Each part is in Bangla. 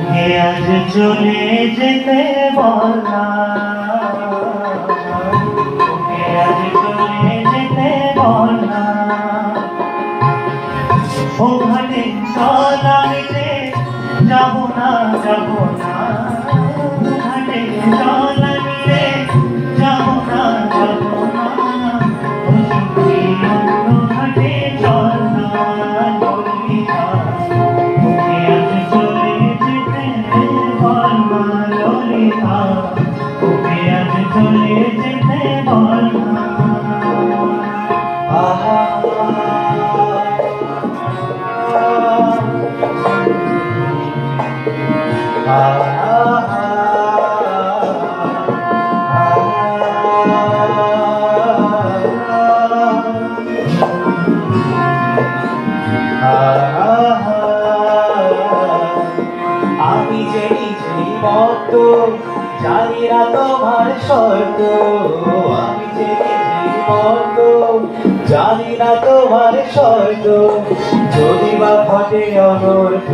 আজ চলে যেতে বলা, আজ চলে যেতে বলা, ও ঘাটে জল আনতে যাবো না, যাবো না, ঘাটে জল আনতে যাবো না, যাবো না, ও সুখী অন্য ঘাটে চল না, ললিতা ওকে আজ চলে যেতে বল না, ললিতা ওকে আজ চলে যেতে বল না। আহা আমি যে নিজেই মত জানি না তোমার শর্ত, আমি যে নিজেই মত জানি না তোমার শর্ত, যদি বা ঘটে অনর্থ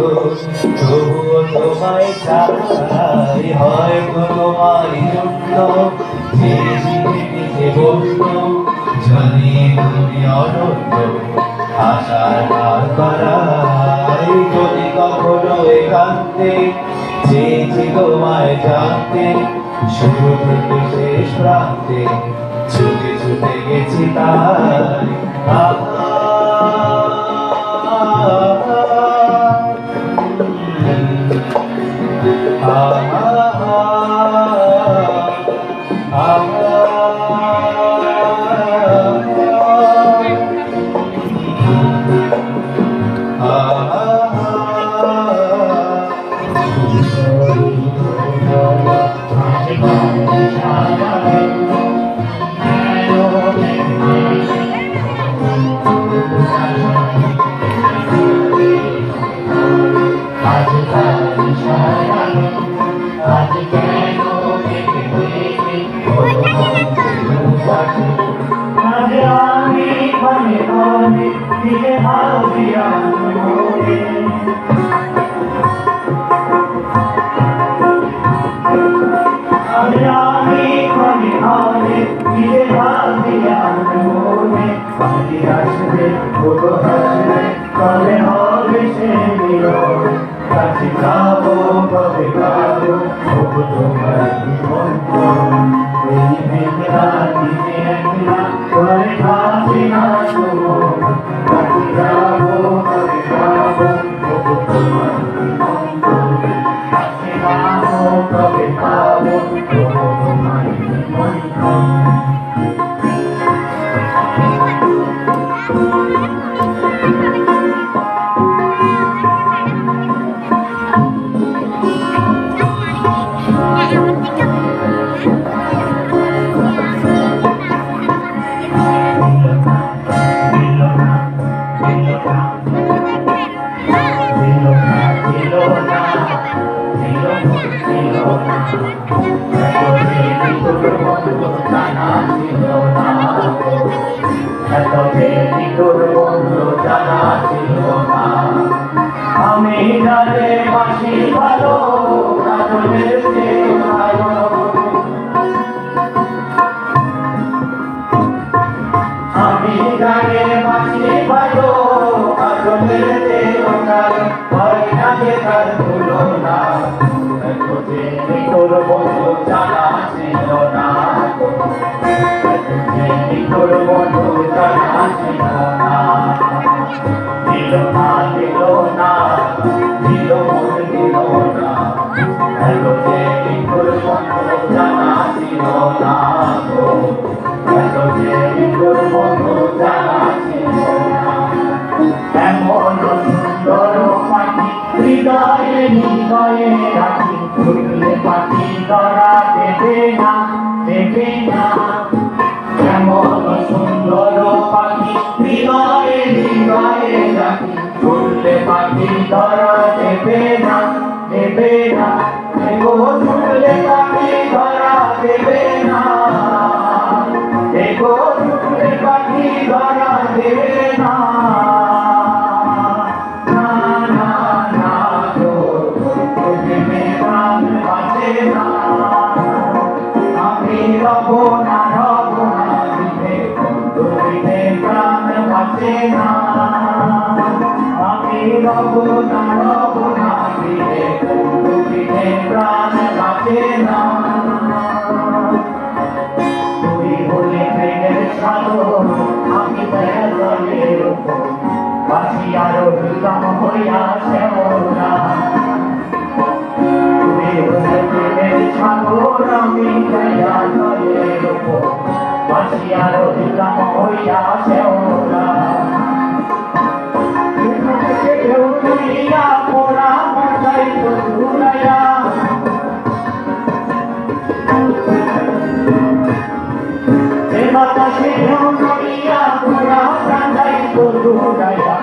তবুও তোমায় চাই, হয়তো তোমার জন্য যে জীবনে বন্য জানি তুমি অনর্থ আশার হার করাই, যদি কখনো একান্তে চেয়েছি তোমায় জানতে, শুরু থেকে শেষ প্রান্তে ছুটে ছুটে গেছি তাই। আমি জানে বাসি ভালো, কাজলের চেয়ে ভালো, আমি জানে বাসি ভালো, কাজলের চেয়ে ভালো, হয় না যে তার তুলনা, তোর বন্ধু জানা ছিল না, তোর বন্ধু জানা ছিল না, দিল না দিল না দিল মন দিল না, এত যে তোর বন্ধু জানা ছিল না, এত যে তোর বন্ধু জানা ছিল না। এমন সুন্দর পাখি হৃদয়ে হৃদয়ে রাখি, ফুটলে পাখি ধরা দেবে না, দেবে না। এমন সুন্দর পাখি হৃদয়ে হৃদয়ে রাখি, ফুটলে পাখি ধরা দেবে না, দেবে না। দেখো ফুটলে পাখি ধরা দেবে না, দেখো ফুটলে পাখি ধরা দেবে না। না না না, রব দানব না দিলে দুঃখিতে প্রাণ বাঁচে না তুই হলে প্রেমের সাগর আমি জলের উপর ভাসিয়া রহিলাম হইয়া শ্যামলা তুই হলে প্রেমের সাগর আমি জলের উপর ভাসিয়া রহিলাম হইয়া শ্যামলা ঢেউ তুলিয়া পোড়া মাথায় ঘুরাইয়া বাতাসে ঢেউ তুলিয়া পোড়া মাথায় ঘুরাইয়া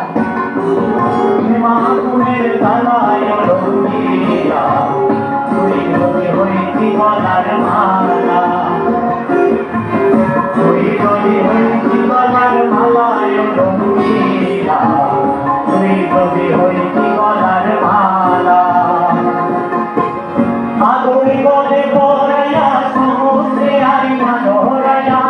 মাগুনের তালায় রঙিয়া তুই রবি হইতি গলার মালা তুই রবি হইতি গলার মালায় রঙিয়া তুই রবি হইতি গলার মালা আগুন গলে পড়াইয়া সমুদ্রে আইনা ধরাইয়া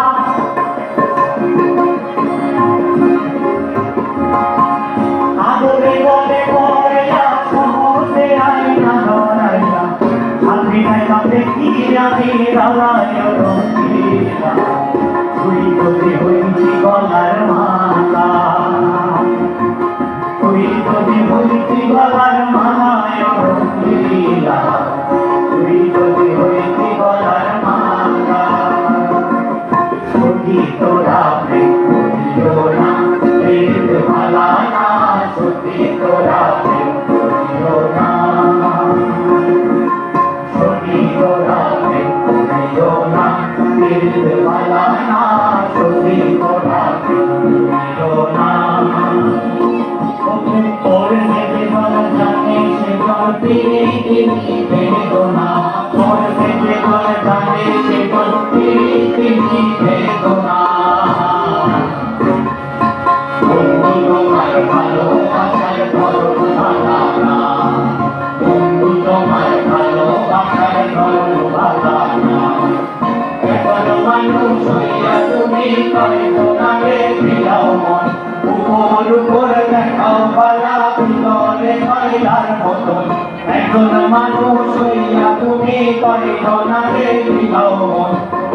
আগুনে গলে পড়াইয়া সমুদ্রে আইনা ধরাইয়া আপনি নাই বাপে কি আমি রালায় রঙিয়া তুই রবি হইতি গলার মালা তুই যদি হইতি গলার মালায় রঙিলা তুই যদি হইতি গলার মালা সখী তোরা প্রেম করিও না প্রেম মালা না সখী তোরা প্রেম করিও না সখী তোরা প্রেম করিও না প্রেম মালা না সখী তোরা প্রেম করিও না তোর থেকে ভালো জানে সে গল্পে তিনি বেদনা তোর থেকে ভালো জানে সে গল্পে তিনি বেদনা বন্ধু তোমার ভালোবাসার ধরন বাঁধানা বন্ধু তোমার ভালোবাসার ধরন বাঁধানা এখন মানুষ হইয়া তুমি করিতো না রে বিলাও মন উপর উপর দেখাও পালা ভিতরে কয়লার মতন এখন মানুষ হইয়া তুমি করিতো না রে বিলাও মন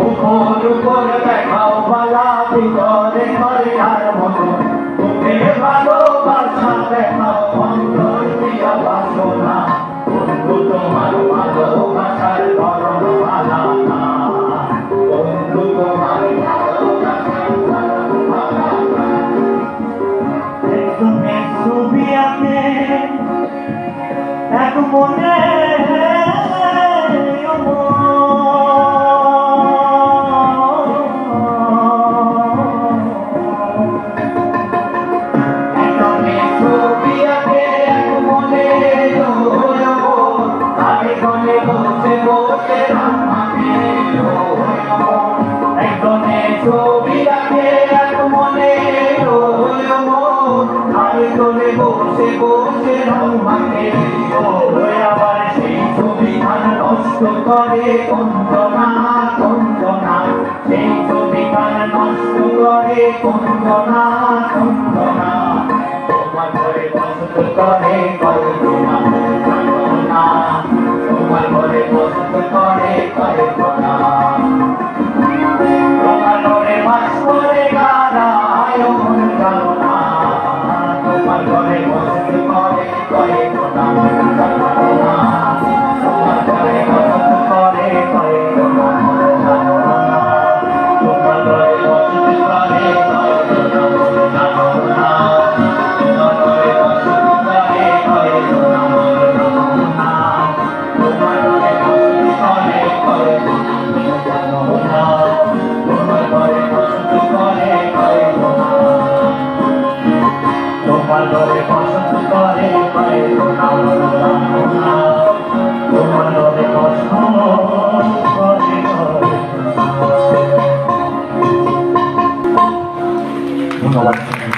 উপর উপর দেখাও পালা ভিতরে কয়লার মতন মুখে ভালোবাসা দেখাও অন্তর দিয়া বাসনা বন্ধু তোমার ভালোবাসার ধরন ভালা না বন্ধু তোমার ভালোবাসার ধরন ভালা না একজনে ছবি আঁকে এক মনে একজনে ছবি আঁকে এক মনে আগে গলে বসে বসে রামাকে একজনে ছবি আঁকে এক মনে আগে গলে বসে বসে রামাকে আবার সেই ছবি নষ্ট করে কঞ্জনা কঞ্জনা সেই ছবি নষ্ট করে কঞ্জনা কঞ্জনা তোমার ঘরে বসত করে কল্পনা কল্পনা তোমার ঘরে বসত করে কল্পনা তোমার ঘরে বাস করে গারায় মন কামনা তোমার ঘরে বসত করে কল্পনা কল্পনা তোমার ঘরে বসত করে কল্পনা কল্পনা তোমার ঘরে বসত করে কল্পনা কল্পনা তোমার ঘরে বসত করে কল্পনা তোমার ঘরে বসত করে কল্পনা তোমার ঘরে বসত করে কল্পনা তোমার ঘরে বসত করে কল্পনা তোমার ঘরে বসত করে ধন্যবাদ।